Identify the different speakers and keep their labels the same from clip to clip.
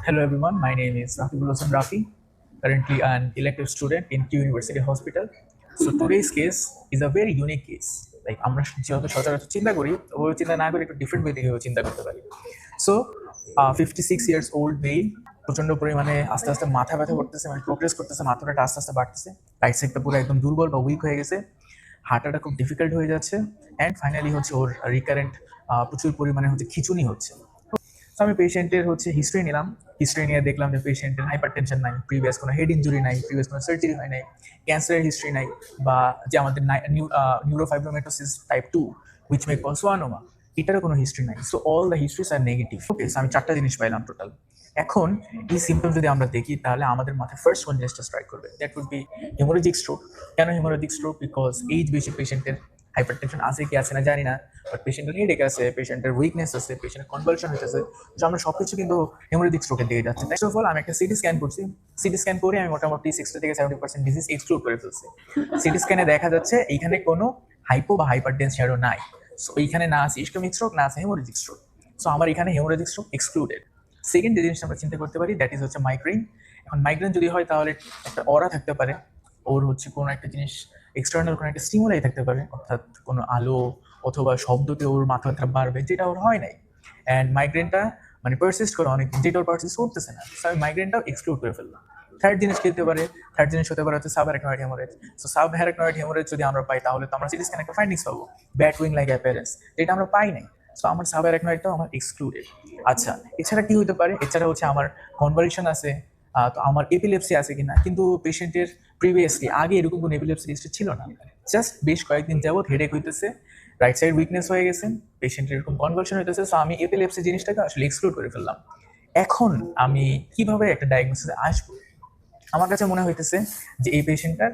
Speaker 1: Hello everyone, my name is Rafibul Hossain Rafi, currently an elective student in Q University Hospital. So today's case is a very unique case. Like আমরা যেহেতু সচরাচর চিন্তা করি, ওই চিন্তা না করে একটু ডিফারেন্ট ওয়ে থেকে চিন্তা করতে পারি। সো 56 years old মেল, প্রচন্ড পরিমাণে আস্তে আস্তে মাথা ব্যথা করতেছে, মানে প্রোগ্রেস করতেছে, মাথাটা আস্তে আস্তে বাড়তেছে, রাইট সাইডটা পুরো একদম দুর্বল বা উইক হয়ে গেছে, হাঁটাটা খুব ডিফিকাল্ট হয়ে যাচ্ছে, অ্যান্ড ফাইনালি হচ্ছে ওর রিকারেন্ট প্রচুর পরিমাণে হচ্ছে খিঁচুনি হচ্ছে। তো আমি পেশেন্টের হচ্ছে হিস্ট্রি নিলাম, হিস্ট্রি নিয়ে দেখলাম যে পেশেন্টের হাইপার টেনশন নাই, প্রিভিয়াস কোনো হেড ইঞ্জুরি নাই, প্রিভিয়াস কোনো সার্জারি হয় নাই, ক্যান্সারের হিস্ট্রি নাই, বা যে আমাদের neurofibromatosis type 2 which may call schwannoma, এটারও কোনো হিস্ট্রি নাই। So all the histories are negative. Okay, আমি 4টা জিনিস পাইলাম টোটাল। এখন এই সিমটম যদি আমরা দেখি তাহলে আমাদের মাথায় ফার্স্ট কোন জিনিসটা স্ট্রাইক করবে, that would be hemorrhagic stroke. কেন হেমোরেজিক স্ট্রোক? বিকজ এইজ বেশি পেশেন্টের, হাইপার টেনশন আছে কি আছে না জানি না, বাট পেশেন্টের হেডেক আছে, পেশেন্টের উইকনেস আছে, পেশেন্টের কনভালশন হইতেছে, তো আমরা সবকিছু কিন্তু হেমোরেজিক স্ট্রোকের দিকে যাচ্ছে। ফার্স্ট অফ অল আমি একটা সিটি স্ক্যান করছি, সিটি স্ক্যান করে আমি মোটামুটি 60 থেকে 70% ডিজিজ এক্সক্লুড করে ফেলছি। সিটি স্ক্যানে দেখা যাচ্ছে এইখানে কোনো হাইপো বা হাইপার টেনশনও নাই। সো এইখানে না আছে ইস্কেমিক স্ট্রোক, না আছে হেমোরেজিক স্ট্রোক। সো আমার এখানে হেমোরেজিক স্ট্রোক এক্সক্লুডেড। সেকেন্ড যে জিনিসটা আমরা চিন্তা করতে পারি দ্যাট ইজ হচ্ছে মাইগ্রেন। এখন মাইগ্রেন যদি হয় তাহলে একটা অরা থাকতে পারে, ওর হচ্ছে কোনো একটা জিনিস এক্সটার্নাল কোনো একটা স্টিমুলাই থাকতে পারে, অর্থাৎ কোনো আলো অথবা শব্দতে ওর মাথা ব্যথা বাড়বে, যেটা ওর হয় নাই। অ্যান্ড মাইগ্রেনটা মানে পারসিস্ট করে অনেকদিন, যেটা ওর পারসিস্ট করতেছে না, সো আমি মাইগ্রেনটাও এক্সক্লুড করে ফেললাম। থার্ড জিনিস কি হতে পারে? থার্ড জিনিস হতে পারে হচ্ছে subarachnoid haemorrhage. So subarachnoid haemorrhage যদি আমরা পাই তাহলে তো আমরা সিটি স্ক্যানে একটা ফাইন্ডিংস পাবো, ব্যাট উইং লাইক অ্যাপিয়ারেন্স, যেটা আমরা পাই নাই। সো আমার সাবঅ্যারাকনয়েডটাও আমার এক্সক্লুডেড। আচ্ছা, এছাড়া কি হতে পারে? এছাড়া হচ্ছে আমার কনভালশন আছে, তো আমার এপিলেপসি আছে কিনা, কিন্তু পেশেন্টের প্রিভিয়াসলি আগে এরকম কোনো এপিলেপসি হিস্ট্রি ছিল না, জাস্ট বেশ কয়েকদিন যাবত হেডেক হইতেছে, রাইট সাইড উইকনেস হয়ে গেছে, পেশেন্টের এরকম কনভালশন হইতেছে। সো আমি এপিলেপসি জিনিসটাকে আসলে এক্সক্লুড করে ফেললাম। এখন আমি কিভাবে একটা ডায়াগনোসিসে আসবো? আমার কাছে মনে হইতেছে যে এই পেশেন্টটার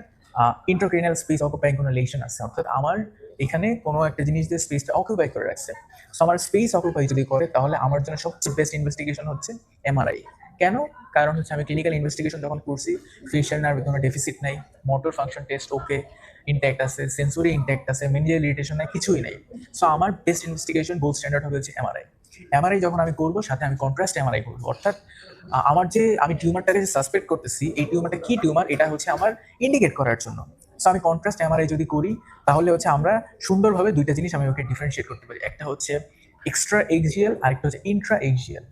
Speaker 1: ইন্ট্রাক্রেনিয়াল স্পেস অকুপাইং কোনো লেশন আছে, অর্থাৎ আমার এখানে কোনো একটা জিনিস দিয়ে স্পেসটা অকুপাই করে রাখছে। সো আমার স্পেস অকুপাই যদি করে তাহলে আমার জন্য সবচেয়ে বেস্ট ইনভেস্টিগেশন হচ্ছে এমআরআই। কেন? কারণ হচ্ছে আমি ক্লিনিক্যাল ইনভেস্টিগেশন যখন করছি, ফেশিয়াল নার্ভে কোনো ডেফিসিট নাই, motor function test okay intact আছে, সেন্সরি ইনট্যাক্ট আছে, মেনিজিয়াল ইরিটেশন নাই, কিছুই নাই। সো আমার বেস্ট ইনভেস্টিগেশন গোল্ড স্ট্যান্ডার্ড হবে হচ্ছে এমআরআই। এমআরআই যখন আমি করবো সাথে আমি কন্ট্রাস্ট এমআরআই করবো, অর্থাৎ আমার যে আমি টিউমারটাকে যে সাসপেক্ট করতেছি, এই টিউমারটা কি টিউমার এটা হচ্ছে আমার ইন্ডিকেট করার জন্য। সো আমি কন্ট্রাস্ট এমআরআই যদি করি তাহলে হচ্ছে আমরা সুন্দরভাবে দুইটা জিনিস আমি ওকে ডিফারেন্সিয়েট করতে পারি, একটা হচ্ছে এক্সট্রা এক্সিয়াল আর একটা হচ্ছে ইন্ট্রা এক্সিয়াল।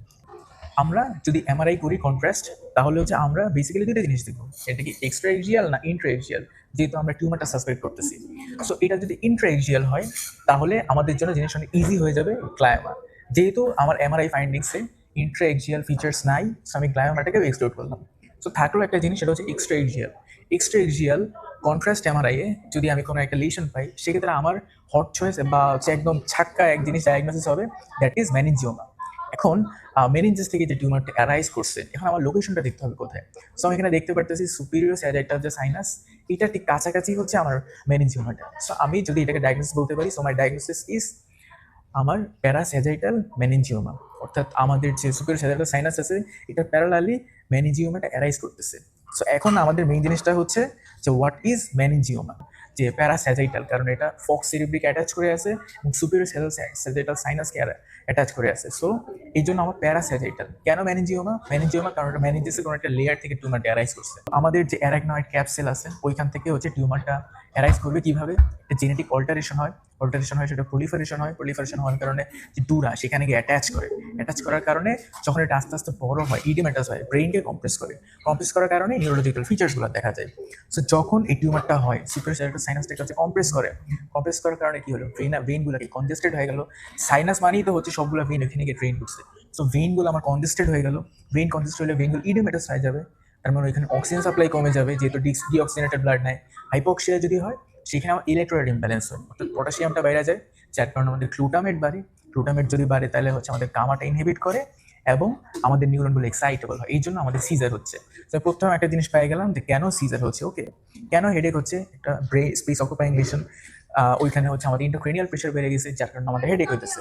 Speaker 1: আমরা যদি এমআরআই করি কন্ট্রাস্ট, তাহলে হচ্ছে আমরা বেসিক্যালি দুইটা জিনিস দেখবো, এটা কি এক্সট্রা এক্সিয়াল না ইন্ট্রা এক্সিয়াল, যেহেতু আমরা টিউমারটা সাসপেক্ট করতেছি। সো এটা যদি ইন্ট্রা এক্সিয়াল হয় তাহলে আমাদের জন্য জিনিস অনেক ইজি হয়ে যাবে গ্লায়োমা। যেহেতু আমার এমআরআই ফাইন্ডিংসে ইন্ট্রা এক্সিয়াল ফিচার্স নাই, সো আমি গ্লায়োমাটাকেও এক্সক্লুড করলাম। সো থাকলো একটা জিনিস, সেটা হচ্ছে extra axial. Extra axial contrast এমআরআইয়ে যদি আমি কোনো একটা লিশন পাই, সেক্ষেত্রে আমার হট চয়েস বা হচ্ছে একদম ছাক্কা এক জিনিস ডায়াগনোসিস হবে, দ্যাট ইজ মেনিনজিওমা। এখন মেনিনজাস থেকে যে টিউমারটা অ্যারাইজ করছে, এখন আমার লোকেশনটা দেখতে হবে কোথায়। সো আমি এখানে দেখতে পারতেছি সুপিরিয়র স্যাজাইটাল যে সাইনাস, এটা ঠিক কাছাকাছি হচ্ছে আমার মেনিনজিওমাটা। সো আমি যদি এটাকে ডায়াগনোসিস বলতে পারি, সো মাই ডায়াগনোসিস ইজ আমার প্যারাস্যাজাইটাল মেনিনজিওমা, অর্থাৎ আমাদের যে সুপিরিয়র স্যাজাইটাল সাইনাস আছে, এটা প্যারালালি মেনিনজিওমাটা অ্যারাইজ করতেছে। সো এখন আমাদের মেইন জিনিসটা হচ্ছে যে হোয়াট ইজ মেনিনজিওমা, যে প্যারাস্যাজাইটাল, কারণ এটা ফক্স সেরিব্রিক অ্যাটাচ করে আছে এবং সুপিরিয়র স্যাজাইটাল সাইনাসকে অ্যাটাচ করে আছে। সো এই জন্য আমার প্যারাস্যাজাইটাল। কেন ম্যানিনজিওমা? ম্যানিনজিওমা কারণ এটা ম্যানিনজিসের কোনো একটা লেয়ার থেকে টিউমারটা অ্যারাইজ করছে। আমাদের যে অ্যারাকনয়েড ক্যাপসেল আছে ওইখান থেকে হচ্ছে টিউমারটা অ্যারাইজ করবে কিভাবে? জেনেটিক অল্টারেশন হয়, অল্টারেশন হয়, সেটা প্রলিফারেশন হয়, প্রলিফারেশন হওয়ার কারণে যে ডুরা সেখানে গিয়ে অ্যাটাচ করে, অ্যাটাচ করার কারণে যখন এটা আস্তে আস্তে বড় হয়, ইডিমেটাস হয়, ব্রেইনকে কম্প্রেস করে, কম্প্রেস করার কারণে নিউরোলজিক্যাল ফিচার্সগুলো দেখা যায়। সো যখন এই টিউমারটা হয়, সুপিরিয়র স্যাজাইটাল সাইনাসটাকে হচ্ছে কম্প্রেস করে, কম্প্রেস করার কারণে কি হলো? ভেইনগুলোকে কনজেস্টেড হয়ে গেল। সাইনাস মানেই তো হচ্ছে সবগুলো ভেইন ওখানে গিয়ে ড্রেন করছে। সো ভেইনগুলো আমার কনজেস্টেড হয়ে গেল, ভেইন কনজেস্টেড হলে ভেইনগুলো ইডিমেটাস হয়ে যাবে, তার মানে ওইখানে অক্সিজেন সাপ্লাই কমে যাবে, যেহেতু ডিঅক্সিজেনেটেড ব্লাড নেয়। হাইপোক্সিয়া যদি হয় সেখানে আমার ইলেকট্রোলাইট ইমব্যালেন্স হয়, অর্থাৎ পটাশিয়ামটা বাইরে যায়, যার কারণে আমাদের গ্লুটামেট বাড়ে। গ্লুটামেট যদি বাড়ে তাহলে হচ্ছে আমাদের গামাটা ইনহিবিট করে এবং আমাদের নিউরনগুলো এক্সাইটেবল হয়, এই জন্য আমাদের সিজার হচ্ছে। তো প্রথমে একটা জিনিস পেয়ে গেলাম যে কেন সিজার হচ্ছে, ওকে, কেন হেডেক হচ্ছে, একটা ব্রেন স্পেস অকুপাইং লিশন, ওইখানে হচ্ছে আমাদের ইন্টারক্রেনিয়াল প্রেশার বেড়ে গেছে, যার কারণে আমাদের হেডেক হইতেছে।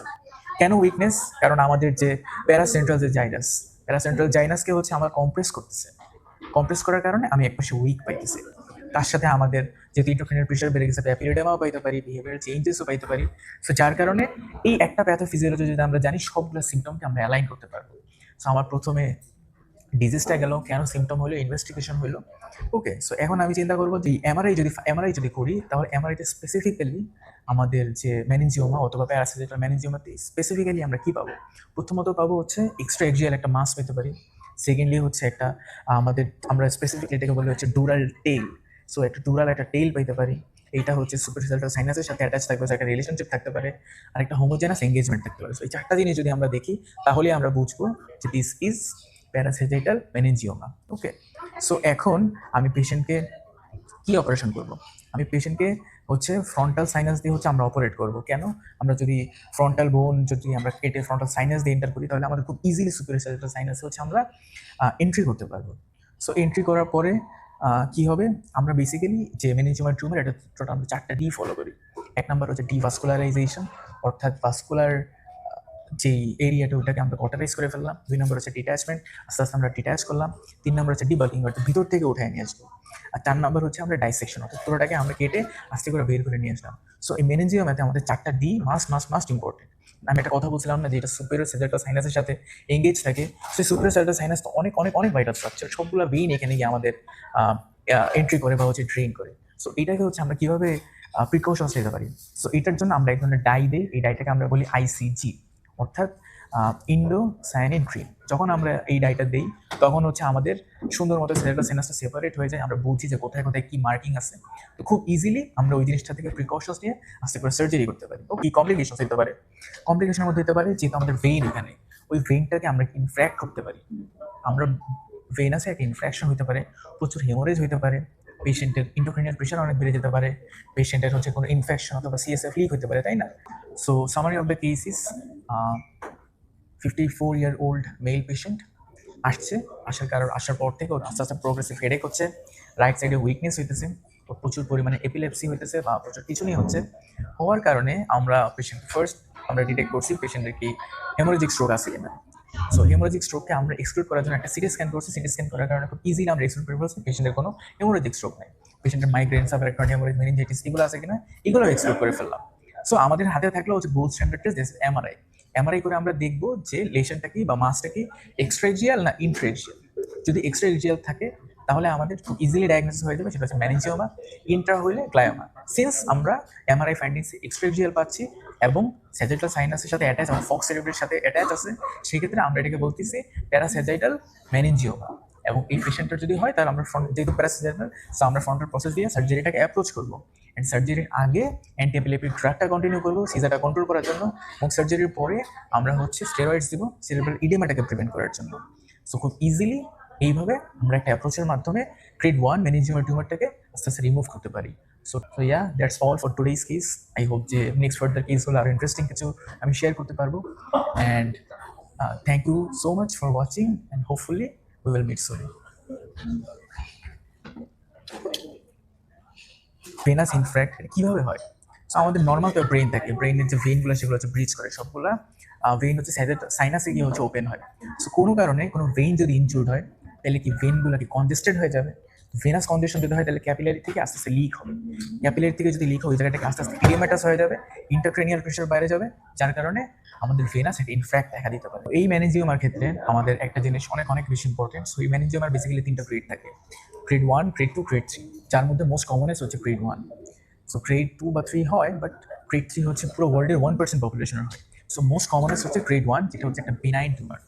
Speaker 1: কেন উইকনেস? কারণ আমাদের যে প্যারাসেন্ট্রাল যে জাইনাস, প্যারাসেন্ট্রাল জাইনাসকে হচ্ছে আমার কম্প্রেস করতেছে, কম্প্রেস করার কারণে আমি একপাশে উইক পাইতেছি। তার সাথে আমাদের যেহেতু ইন্টারক্রেনিয়াল প্রেশার বেড়ে গেছে, অ্যাপিরিডেমাও পাইতে পারি, বিহেভিয়ারাল চেঞ্জেসও পাইতে পারি। সো যার কারণে এই একটা প্যাথোফিজিওলজি যদি আমরা জানি, সবগুলো সিমটমকে আমরা অ্যালাইন করতে পারবো। সো আমার প্রথমে ডিজিজটা গেল, কেন সিমটম হলো, ইনভেস্টিগেশন হলো। ওকে, সো এখন আমি চিন্তা করবো যে এমআরআই যদি করি, তাহলে এমআরআইতে স্পেসিফিক্যালি আমাদের যে ম্যানিনজিওমা অথবা প্যারাসাইটাল ম্যানিনজিওমাতে স্পেসিফিক্যালি আমরা কি পাবো? প্রথমত পাবো হচ্ছে এক্সট্রা এক্সিয়াল একটা মাস পেতে পারি। সেকেন্ডলি হচ্ছে একটা আমরা স্পেসিফিক এটাকে বলে হচ্ছে ডুরাল টেল। সো একটা ডুরাল একটা টেল পেতে পারি। এইটা হচ্ছে সুপারফিশিয়াল সাইনাসের সাথে অ্যাটাচ থাকবে, একটা রিলেশনশিপ থাকতে পারে, আর একটা হোমোজেনাস এঙ্গেজমেন্ট থাকতে পারে। সো এই চারটা জিনিস যদি আমরা দেখি, তাহলে আমরা বুঝবো যে this is parasagittal meningioma. Okay, so এখন আমি পেশেন্টকে কি অপারেশন করব? আমি পেশেন্টকে হচ্ছে ফ্রন্টাল সাইনাস দিয়ে হচ্ছে আমরা অপারেট করব। কেন? আমরা যদি ফ্রন্টাল বোন যদি আমরা কেটে ফ্রন্টাল সাইনাস দিয়ে এন্টার করি, তাহলে আমাদের খুব ইজিলি সুপারফিশিয়াল সাইনাসে হচ্ছে আমরা এন্ট্রি করতে পারবো। সো এন্ট্রি করার পরে কি হবে? আমরা বেসিক্যালি যে মেনিনজিওমার টিউমার, এটা টোটাল আমরা 4টা ডি ফলো করি। এক নাম্বার হচ্ছে ডিভাস্কুলারাইজেশন, অর্থাৎ ভাস্কুলার যেই এরিয়াটা ওটাকে আমরা কটারাইজ করে ফেললাম। 2 নম্বর হচ্ছে ডিট্যাচমেন্ট, আস্তে আস্তে আমরা ডিট্যাচ করলাম। 3 নম্বর হচ্ছে ডিবাল্কিং, অর্থাৎ ভিতর থেকে উঠায় নিয়ে আসবো। আর 4 নম্বর হচ্ছে আমরা ডাইসেকশন, অর্থাৎ পুরোটাকে আমরা কেটে আস্তে করে বের করে নিয়ে আসলাম। সো এই মেনিনজিওমাতে আমাদের 4টা ডি মাস্ট ইম্পর্টেন্ট। আমি একটা কথা বলছিলাম না, যে এটা সুপেরিয়র সেজাটাল সাইনাসের সাথে এঙ্গেজ থাকে। সেই সুপেরিয়র সেজাটাল সাইনাস তো অনেক অনেক অনেক ভাইটাল স্ট্রাকচার, সবগুলো ভেইন এখানে গিয়ে আমাদের এন্ট্রি করে বা হচ্ছে ড্রেন করে। সো এটাকে হচ্ছে আমরা কিভাবে প্রিকশনস নিতে পারি? সো এটার জন্য আমরা এক ধরনের ডাই দিই। এই ডাইটাকে আমরা বলি আইসিজি, অর্থাৎ ইন্ডো সায়ানিন ড্রিম। যখন আমরা এই ডাইটা দিই, তখন হচ্ছে আমাদের সুন্দর মতো সেজাটাল সাইনাসটা সেপারেট হয়ে যায়। আমরা বুঝি যে কোথায় কোথায় কি মার্কিং আছে। তো খুব ইজিলি আমরা ওই জিনিসটা থেকে প্রিকশনস নিয়ে আস্তে করে সার্জারি করতে পারি। ও কি কমপ্লিকেশন হতে পারে? কমপ্লিকেশনের মধ্যে হতে পারে যেহেতু আমাদের ভেইন এখানে, ওই ভেইনটাকে আমরা ইনফ্র্যাক্ট করতে পারি। আমরা ভেইনাসে একটা ইনফ্র্যাকশন হতে পারে, প্রচুর হেমোরেজ হতে পারে, পেশেন্টের ইন্ট্রাক্রেনিয়াল প্রেশার অনেক বেড়ে যেতে পারে, পেশেন্টের হচ্ছে কোনো ইনফেকশন অথবা সিএসএফ লিক হতে পারে, তাই না? So summary of the case is 54-year-old male patient আসছে। আসার পর থেকে ওর আস্তে আস্তে প্রোগ্রেসিভ হেডেক হচ্ছে, রাইট সাইডে উইকনেস হইতেছে, প্রচুর পরিমাণে এপিলেপসি হইতেছে বা প্রচুর খিঁচুনি হচ্ছে। হওয়ার কারণে আমরা আমরা ডিটেক্ট করছি পেশেন্টের কি হেমোরেজিক স্ট্রোক আছে কিনা। সো হেমোরেজিক স্ট্রোককে আমরা এক্সক্লুড করার জন্য একটা সিটি স্ক্যান করছি। সিটি স্ক্যান করার কারণে খুব ইজিলি আমরা এক্সক্লুড করে ফেলছি পেশেন্টের কোনো হেমোরেজিক স্ট্রোক নাই। পেশেন্টের মাইগ্রেন, সাবআরেক্টয়েড হেমোরেজ, মেনিনজাইটিস এগুলো আছে কিনা, এগুলো এক্সক্লুড করে ফেললাম। সো আমাদের হাতে থাকলে হচ্ছে gold standard test MRI. MRI করে আমরা দেখবো যে লেশনটা কি বা মাসটা কি এক্সট্রাএক্সিয়াল না ইন্ট্রাএক্সিয়াল। যদি এক্সট্রাএক্সিয়াল থাকে, তাহলে আমাদের খুব ইজিলি ডায়াগনোসিস হয়ে যাবে, সেটা হচ্ছে ম্যানিনজিওমা। ইন্ট্রা হইলে গ্লায়োমা। সিন্স আমরা এমআরআই ফাইন্ডিংস এক্সট্রাএক্সিয়াল পাচ্ছি এবং স্যাজিটাল সাইনাসের সাথে অ্যাটাচ এবং ফক্স সেরিব্রের সাথে অ্যাটাচ আছে, সেক্ষেত্রে আমরা এটাকে বলতেছি প্যারাস্যাজিটাল মেনিনজিওমা। এবং এই পেশেন্টের যদি হয়, তাহলে আমরা যেহেতু প্যারাস্যাজিটাল, সো আমরা ফ্রন্টাল প্রসেস দিয়ে সার্জারিটাকে অ্যাপ্রোচ করবো। অ্যান্ড সার্জারির আগে অ্যান্টি এপিলেপটিক ড্রাগটা কন্টিনিউ করবো সিজারটা কন্ট্রোল করার জন্য, এবং সার্জারির পরে আমরা হচ্ছে স্টেরয়েডস দিব সেরিব্রাল ইডেমাটাকে প্রিভেন্ট করার জন্য। সো খুব ইজিলি এইভাবে আমরা একটা অ্যাপ্রোচের মাধ্যমে গ্রেড 1 মেনিনজিওমার টিউমারটাকে আস্তে আস্তে রিমুভ করতে পারি। So yeah, that's all for today's case. I hope যে নেক্সট ফার্দার কেসগুলো আরও ইন্টারেস্টিং কিছু আমি শেয়ার করতে পারবো। And thank you so much for watching, and hopefully we will meet soon. Venous infarct কিভাবে হয়? সো আমাদের নর্মাল তো ব্রেন থাকে, ব্রেনের যে ভেইনগুলো সেগুলো হচ্ছে ব্রিজ করে, সবগুলা ভেইন হচ্ছে সাইনাসে গিয়ে হচ্ছে ওপেন হয়। সো কোনো কারণে কোনো ভেইন যদি ইনজুর্ড হয়, তাহলে কি ভেইনগুলো কি কনজেস্টেড হয়ে যাবে। ভেনাস কনজেশন যদি হয়, তাহলে ক্যাপিলারি থেকে আস্তে আস্তে লিক হবে। ক্যাপিলারি থেকে যদি লিক হয়, ওই জায়গাটাকে আস্তে আস্তে ইডিমাটাস হয়ে যাবে, ইন্টারক্রেনিয়াল প্রেশার বাইরে যাবে, যার কারণে আমাদের ভেনাস একটা ইনফ্র্যাক্ট দেখা দিতে পারে। এই ম্যানেজিওমার ক্ষেত্রে আমাদের একটা জিনিস অনেক অনেক বেশি ইম্পর্টেন্ট। সো এই ম্যানেজিওমার বেসিক্যালি 3টা গ্রেড থাকে, গ্রেড 1, গ্রেড 2, গ্রেড 3, যার মধ্যে মোস্ট কমনেস্ট হচ্ছে গ্রেড 1। সো গ্রেড 2 বা 3 হয়, বাট গ্রেড 3 হচ্ছে পুরো ওয়ার্ল্ডের 1% পপুলেশনের হয়। সো মোস্ট কমনেস্ট হচ্ছে গ্রেড 1, যেটা হচ্ছে একটা বেনাইন টিউমার।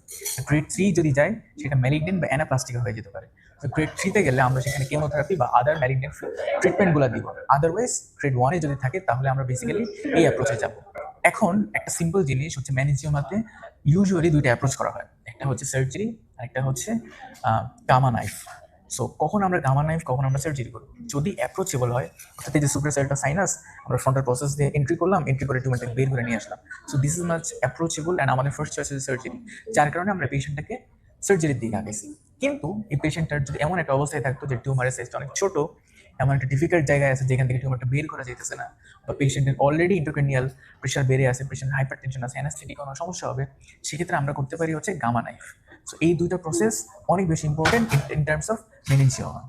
Speaker 1: গ্রেড 3 যদি যায়, সেটা ম্যালিগনেন্ট বা অ্যানাপ্লাস্টিকা হয়ে যেতে পারে। তো গ্রেড 3-তে গেলে আমরা সেখানে কেমোথেরাপি বা আদার ম্যালিগনেন্ট ট্রিটমেন্টগুলো দিব। আদারওয়াইজ গ্রেড 1-এ যদি থাকে, তাহলে আমরা বেসিক্যালি এই অ্যাপ্রোচে যাব। এখন একটা সিম্পল জিনিস হচ্ছে, ম্যানেজিওমাতে ইউজুয়ালি 2টা অ্যাপ্রোচ করা হয়, একটা হচ্ছে সার্জারি আর একটা হচ্ছে গামা নাইফ। সো কখন আমরা গামা নাইফ, কখন আমরা সার্জারি করব? যদি অ্যাপ্রোচেবল হয়, অর্থাৎ এই যে সুপারসাইটাল সাইনাস আমরা ফ্রন্টাল প্রসেস দিয়ে এন্ট্রি করলাম, এন্ট্রি করে টিউমারটাকে বের করে নিয়ে আসলাম। So this is much approachable, and আমাদের ফার্স্ট চয়েস হচ্ছে সার্জারি, যার কারণে আমরা পেশেন্টটাকে সার্জারির দিকে আগাইছি। কিন্তু এই পেশেন্টটার যদি এমন একটা অবস্থায় থাকতো যে টিউমারের সাইজটা অনেক ছোট, এমন একটা ডিফিকাল্ট জায়গায় আছে যেখান থেকে টিউমারটা বের করা যেতেছে না, বা পেশেন্টের অলরেডি ইন্টারক্রেনিয়াল প্রেশার বেড়ে আছে, পেশেন্ট হাইপার টেনশন আছে, অ্যানাস্থেটিক কোনো সমস্যা হবে, সেক্ষেত্রে আমরা করতে পারি হচ্ছে গামা নাইফ। সো এই 2টা প্রসেস অনেক বেশি important in terms of meningioma.